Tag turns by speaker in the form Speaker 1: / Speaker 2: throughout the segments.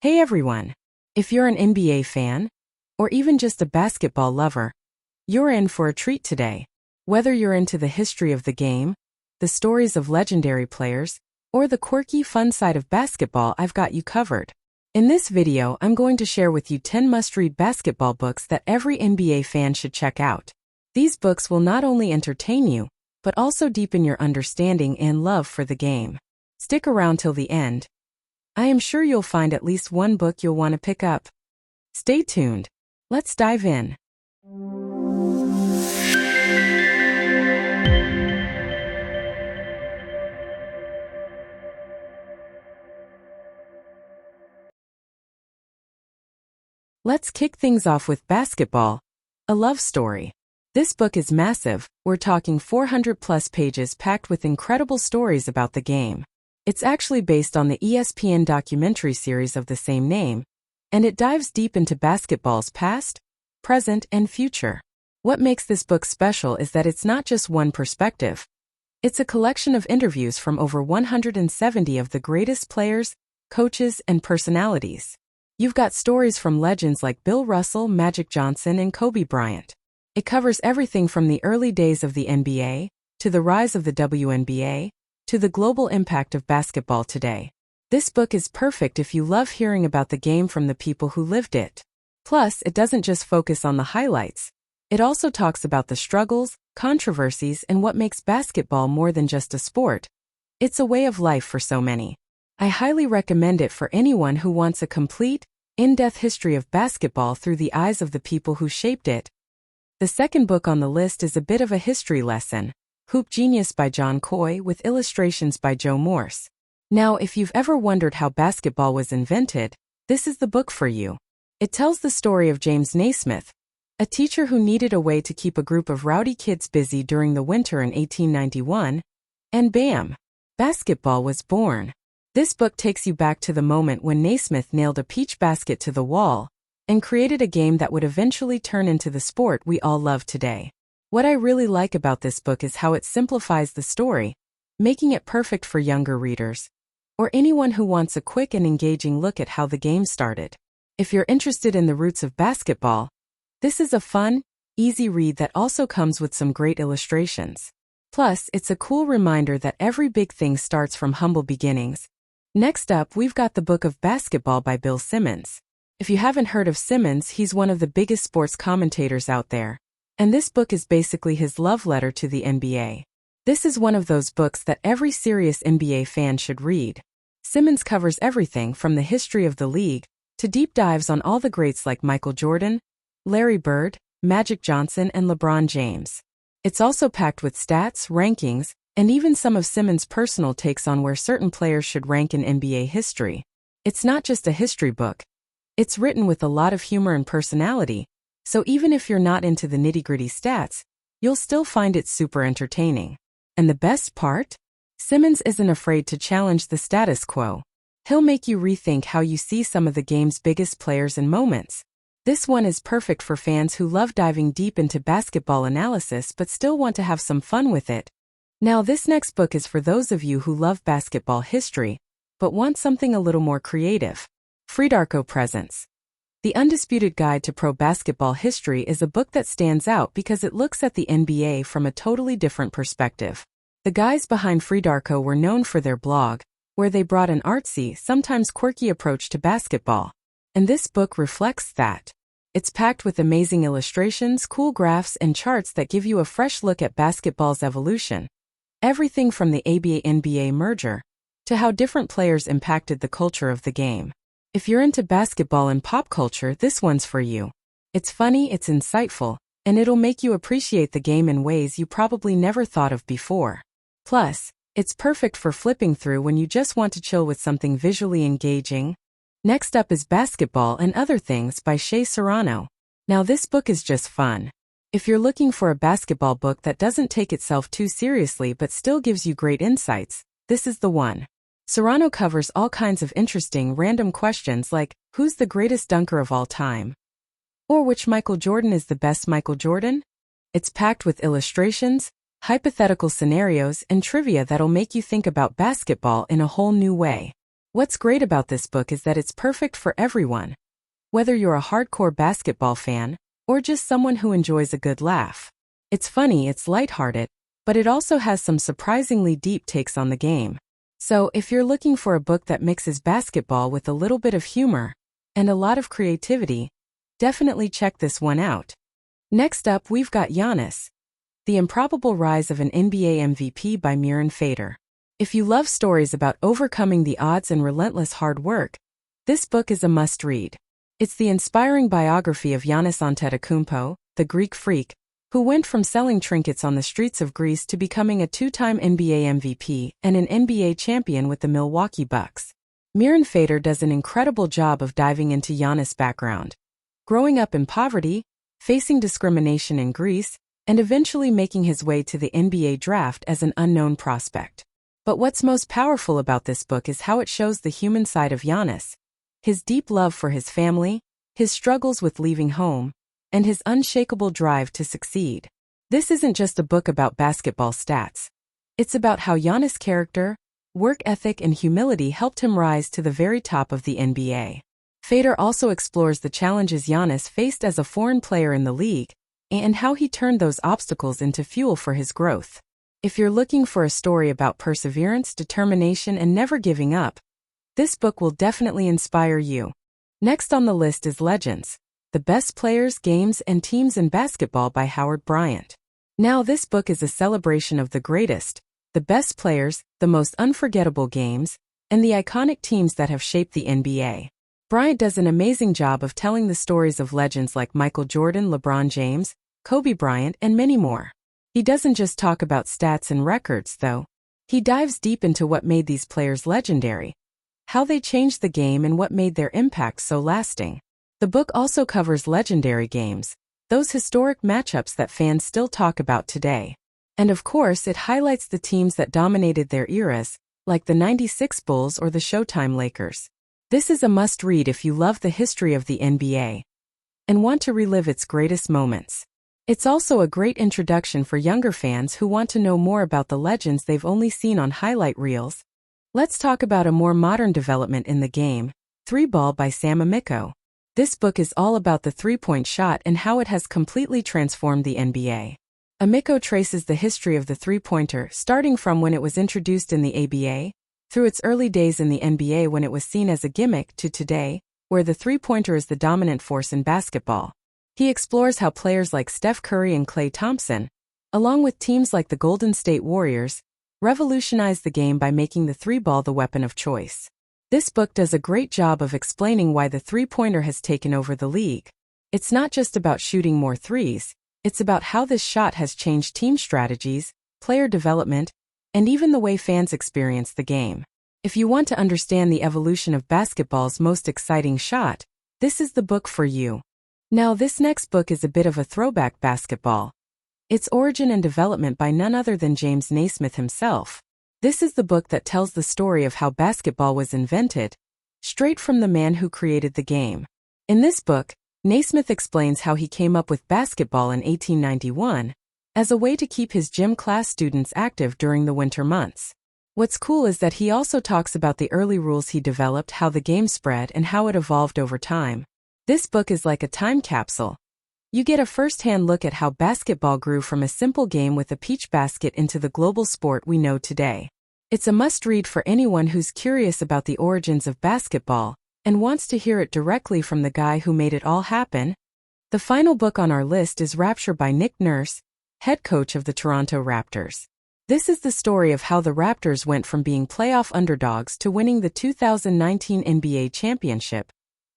Speaker 1: Hey everyone! If you're an NBA fan, or even just a basketball lover, you're in for a treat today. Whether you're into the history of the game, the stories of legendary players, or the quirky fun side of basketball, I've got you covered. In this video, I'm going to share with you 10 must-read basketball books that every NBA fan should check out. These books will not only entertain you, but also deepen your understanding and love for the game. Stick around till the end. I am sure you'll find at least one book you'll want to pick up. Stay tuned. Let's dive in. Let's kick things off with Basketbal, a love story. This book is massive. We're talking 400-plus pages packed with incredible stories about the game. It's actually based on the ESPN documentary series of the same name, and it dives deep into basketball's past, present, and future. What makes this book special is that it's not just one perspective. It's a collection of interviews from over 170 of the greatest players, coaches, and personalities. You've got stories from legends like Bill Russell, Magic Johnson, and Kobe Bryant. It covers everything from the early days of the NBA, to the rise of the WNBA, to the global impact of basketball today. This book is perfect if you love hearing about the game from the people who lived it. Plus, it doesn't just focus on the highlights. It also talks about the struggles, controversies, and what makes basketball more than just a sport. It's a way of life for so many. I highly recommend it for anyone who wants a complete, in-depth history of basketball through the eyes of the people who shaped it. The second book on the list is a bit of a history lesson, Hoop Genius by John Coy with illustrations by Joe Morse. Now, if you've ever wondered how basketball was invented, this is the book for you. It tells the story of James Naismith, a teacher who needed a way to keep a group of rowdy kids busy during the winter in 1891, and bam! Basketball was born. This book takes you back to the moment when Naismith nailed a peach basket to the wall and created a game that would eventually turn into the sport we all love today. What I really like about this book is how it simplifies the story, making it perfect for younger readers, or anyone who wants a quick and engaging look at how the game started. If you're interested in the roots of basketball, this is a fun, easy read that also comes with some great illustrations. Plus, it's a cool reminder that every big thing starts from humble beginnings. Next up, we've got the Book of Basketball by Bill Simmons. If you haven't heard of Simmons, he's one of the biggest sports commentators out there. And this book is basically his love letter to the NBA. This is one of those books that every serious NBA fan should read. Simmons covers everything from the history of the league to deep dives on all the greats like Michael Jordan, Larry Bird, Magic Johnson, and LeBron James. It's also packed with stats, rankings, and even some of Simmons' personal takes on where certain players should rank in NBA history. It's not just a history book. It's written with a lot of humor and personality, so even if you're not into the nitty-gritty stats, you'll still find it super entertaining. And the best part? Simmons isn't afraid to challenge the status quo. He'll make you rethink how you see some of the game's biggest players and moments. This one is perfect for fans who love diving deep into basketball analysis but still want to have some fun with it. Now, this next book is for those of you who love basketball history, but want something a little more creative. Freedarko presents The Undisputed Guide to Pro Basketball History is a book that stands out because it looks at the NBA from a totally different perspective. The guys behind Freedarko were known for their blog, where they brought an artsy, sometimes quirky approach to basketball. And this book reflects that. It's packed with amazing illustrations, cool graphs, and charts that give you a fresh look at basketball's evolution. Everything from the ABA-NBA merger to how different players impacted the culture of the game. If you're into basketball and pop culture, this one's for you. It's funny, it's insightful, and it'll make you appreciate the game in ways you probably never thought of before. Plus, it's perfect for flipping through when you just want to chill with something visually engaging. Next up is Basketbal and Other Things by Shea Serrano. Now, this book is just fun. If you're looking for a basketball book that doesn't take itself too seriously but still gives you great insights, this is the one. Serrano covers all kinds of interesting, random questions like, who's the greatest dunker of all time? Or which Michael Jordan is the best Michael Jordan? It's packed with illustrations, hypothetical scenarios, and trivia that'll make you think about basketball in a whole new way. What's great about this book is that it's perfect for everyone. Whether you're a hardcore basketball fan, or just someone who enjoys a good laugh. It's funny, it's lighthearted, but it also has some surprisingly deep takes on the game. So, if you're looking for a book that mixes basketball with a little bit of humor and a lot of creativity, definitely check this one out. Next up, we've got Giannis, The Improbable Rise of an NBA MVP by Mirin. If you love stories about overcoming the odds and relentless hard work, this book is a must-read. It's the inspiring biography of Giannis Antetokounmpo, the Greek freak, who went from selling trinkets on the streets of Greece to becoming a two-time NBA MVP and an NBA champion with the Milwaukee Bucks. Mirin does an incredible job of diving into Giannis' background. Growing up in poverty, facing discrimination in Greece, and eventually making his way to the NBA draft as an unknown prospect. But what's most powerful about this book is how it shows the human side of Giannis, his deep love for his family, his struggles with leaving home, and his unshakable drive to succeed. This isn't just a book about basketball stats. It's about how Giannis' character, work ethic, and humility helped him rise to the very top of the NBA. Fader also explores the challenges Giannis faced as a foreign player in the league, and how he turned those obstacles into fuel for his growth. If you're looking for a story about perseverance, determination, and never giving up, this book will definitely inspire you. Next on the list is Legends, The Best Players, Games, and Teams in Basketball by Howard Bryant. Now this book is a celebration of the greatest, the best players, the most unforgettable games, and the iconic teams that have shaped the NBA. Bryant does an amazing job of telling the stories of legends like Michael Jordan, LeBron James, Kobe Bryant, and many more. He doesn't just talk about stats and records, though. He dives deep into what made these players legendary, how they changed the game, and what made their impact so lasting. The book also covers legendary games, those historic matchups that fans still talk about today. And of course, it highlights the teams that dominated their eras, like the '96 Bulls or the Showtime Lakers. This is a must-read if you love the history of the NBA and want to relive its greatest moments. It's also a great introduction for younger fans who want to know more about the legends they've only seen on highlight reels. Let's talk about a more modern development in the game, Three Ball by Amico. This book is all about the three-point shot and how it has completely transformed the NBA. Amico traces the history of the three-pointer, starting from when it was introduced in the ABA, through its early days in the NBA when it was seen as a gimmick, to today, where the three-pointer is the dominant force in basketball. He explores how players like Steph Curry and Klay Thompson, along with teams like the Golden State Warriors, revolutionized the game by making the three-ball the weapon of choice. This book does a great job of explaining why the three-pointer has taken over the league. It's not just about shooting more threes, it's about how this shot has changed team strategies, player development, and even the way fans experience the game. If you want to understand the evolution of basketball's most exciting shot, this is the book for you. Now this next book is a bit of a throwback basketball. Its origin and development by none other than James Naismith himself. This is the book that tells the story of how basketball was invented, straight from the man who created the game. In this book, Naismith explains how he came up with basketball in 1891, as a way to keep his gym class students active during the winter months. What's cool is that he also talks about the early rules he developed, how the game spread, and how it evolved over time. This book is like a time capsule. You get a first-hand look at how basketball grew from a simple game with a peach basket into the global sport we know today. It's a must-read for anyone who's curious about the origins of basketball and wants to hear it directly from the guy who made it all happen. The final book on our list is Rapture by Nick Nurse, head coach of the Toronto Raptors. This is the story of how the Raptors went from being playoff underdogs to winning the 2019 NBA championship,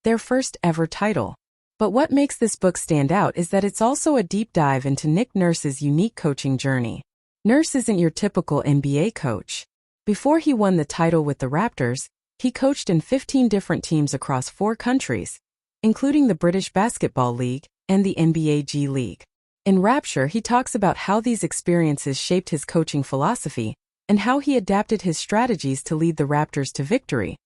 Speaker 1: their first ever title. But what makes this book stand out is that it's also a deep dive into Nick Nurse's unique coaching journey. Nurse isn't your typical NBA coach. Before he won the title with the Raptors, he coached in 15 different teams across 4 countries, including the British Basketball League and the NBA G League. In Rapture, he talks about how these experiences shaped his coaching philosophy and how he adapted his strategies to lead the Raptors to victory,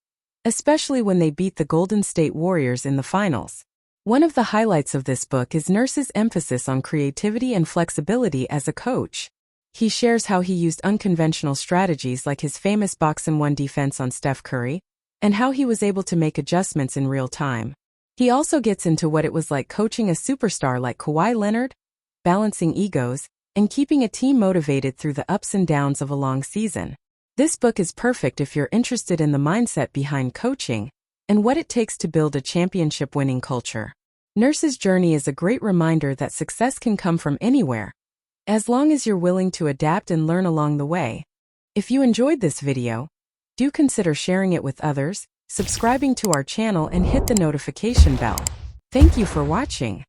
Speaker 1: especially when they beat the Golden State Warriors in the finals. One of the highlights of this book is Nurse's emphasis on creativity and flexibility as a coach. He shares how he used unconventional strategies like his famous box-and-one defense on Steph Curry, and how he was able to make adjustments in real time. He also gets into what it was like coaching a superstar like Kawhi Leonard, balancing egos, and keeping a team motivated through the ups and downs of a long season. This book is perfect if you're interested in the mindset behind coaching and what it takes to build a championship-winning culture. Nurse's Journey is a great reminder that success can come from anywhere, as long as you're willing to adapt and learn along the way. If you enjoyed this video, do consider sharing it with others, subscribing to our channel, and hit the notification bell. Thank you for watching.